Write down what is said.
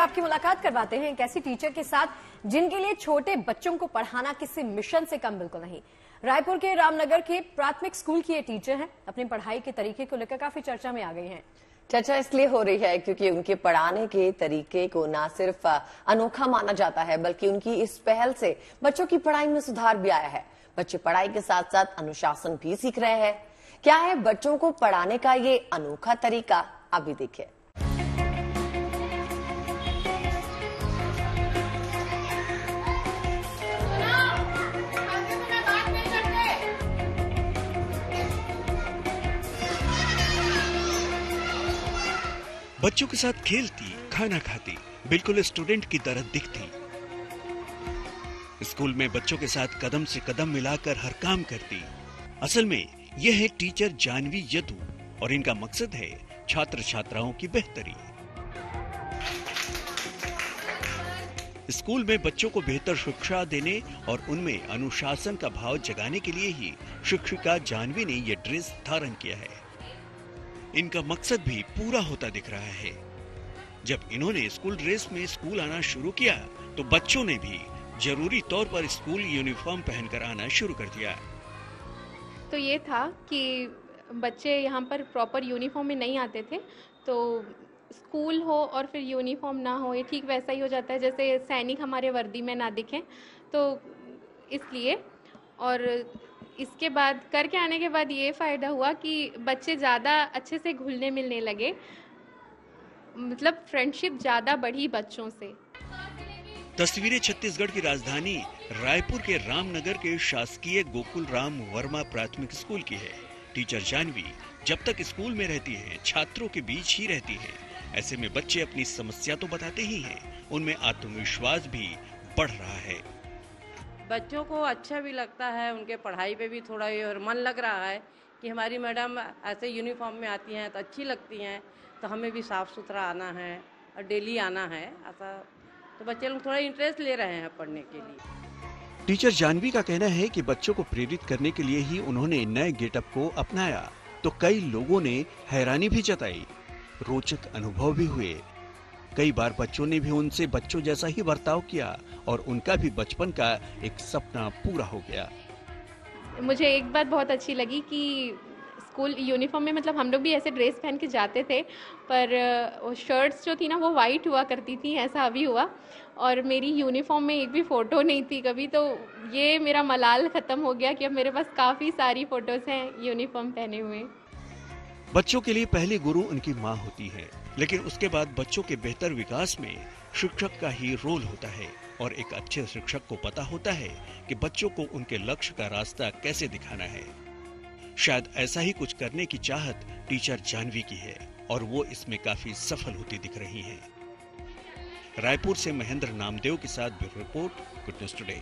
आपकी मुलाकात करवाते हैं एक ऐसी टीचर के साथ जिनके लिए छोटे बच्चों को पढ़ाना किसी मिशन से कम बिल्कुल नहीं। रायपुर के रामनगर के प्राथमिक स्कूल की ये टीचर हैं। अपनी पढ़ाई के तरीके को लेकर काफी चर्चा में आ गई हैं। चर्चा इसलिए हो रही है क्योंकि उनके पढ़ाने के तरीके को न सिर्फ अनोखा माना जाता है बल्कि उनकी इस पहल से बच्चों की पढ़ाई में सुधार भी आया है। बच्चे पढ़ाई के साथ साथ अनुशासन भी सीख रहे हैं। क्या है बच्चों को पढ़ाने का ये अनोखा तरीका, अभी देखिए। बच्चों के साथ खेलती, खाना खाती, बिल्कुल स्टूडेंट की तरह दिखती। स्कूल में बच्चों के साथ कदम से कदम मिलाकर हर काम करती। असल में यह है टीचर जानवी यदु और इनका मकसद है छात्र छात्राओं की बेहतरी। स्कूल में बच्चों को बेहतर शिक्षा देने और उनमें अनुशासन का भाव जगाने के लिए ही शिक्षिका जानवी ने यह ड्रेस धारण किया है। इनका मकसद भी पूरा होता दिख रहा है। जब इन्होंने स्कूल ड्रेस में स्कूल आना शुरू किया तो बच्चों ने भी जरूरी तौर पर स्कूल यूनिफॉर्म पहनकर आना शुरू कर दिया। तो ये था कि बच्चे यहाँ पर प्रॉपर यूनिफॉर्म में नहीं आते थे, तो स्कूल हो और फिर यूनिफॉर्म ना हो, ये ठीक वैसा ही हो जाता है जैसे सैनिक हमारे वर्दी में ना दिखें, तो इसलिए। और इसके बाद करके आने के बाद ये फ़ायदा हुआ कि बच्चे ज़्यादा अच्छे से घुलने मिलने लगे, मतलब फ्रेंडशिप ज़्यादा बढ़ी बच्चों से। तस्वीरें छत्तीसगढ़ की राजधानी रायपुर के रामनगर के शासकीय गोकुल राम वर्मा प्राथमिक स्कूल की है। टीचर जानवी जब तक स्कूल में रहती है छात्रों के बीच ही रहती है। ऐसे में बच्चे अपनी समस्या तो बताते ही हैं, उनमें आत्मविश्वास भी बढ़ रहा है। बच्चों को अच्छा भी लगता है, उनके पढ़ाई पे भी थोड़ा ये और मन लग रहा है कि हमारी मैडम ऐसे यूनिफॉर्म में आती हैं तो अच्छी लगती हैं, तो हमें भी साफ सुथरा आना है और डेली आना है ऐसा, तो बच्चे लोग थोड़ा इंटरेस्ट ले रहे हैं पढ़ने के लिए। टीचर जानवी का कहना है कि बच्चों को प्रेरित करने के लिए ही उन्होंने नए गेटअप को अपनाया, तो कई लोगों ने हैरानी भी जताई, रोचक अनुभव भी हुए। कई बार बच्चों ने भी उनसे बच्चों जैसा ही बर्ताव किया और उनका भी बचपन का एक सपना पूरा हो गया। मुझे एक बात बहुत अच्छी लगी कि स्कूल यूनिफॉर्म में, मतलब हम लोग भी ऐसे ड्रेस पहन के जाते थे, पर शर्ट्स जो थी ना वो वाइट हुआ करती थी, ऐसा अभी हुआ। और मेरी यूनिफॉर्म में एक भी फ़ोटो नहीं थी कभी, तो ये मेरा मलाल ख़त्म हो गया कि अब मेरे पास काफ़ी सारी फ़ोटोज़ हैं यूनिफॉर्म पहने हुए। बच्चों के लिए पहली गुरु उनकी माँ होती है, लेकिन उसके बाद बच्चों के बेहतर विकास में शिक्षक का ही रोल होता है। और एक अच्छे शिक्षक को पता होता है कि बच्चों को उनके लक्ष्य का रास्ता कैसे दिखाना है। शायद ऐसा ही कुछ करने की चाहत टीचर जानवी की है और वो इसमें काफी सफल होती दिख रही हैं। रायपुर से महेंद्र नामदेव के साथ bureau report, good news today.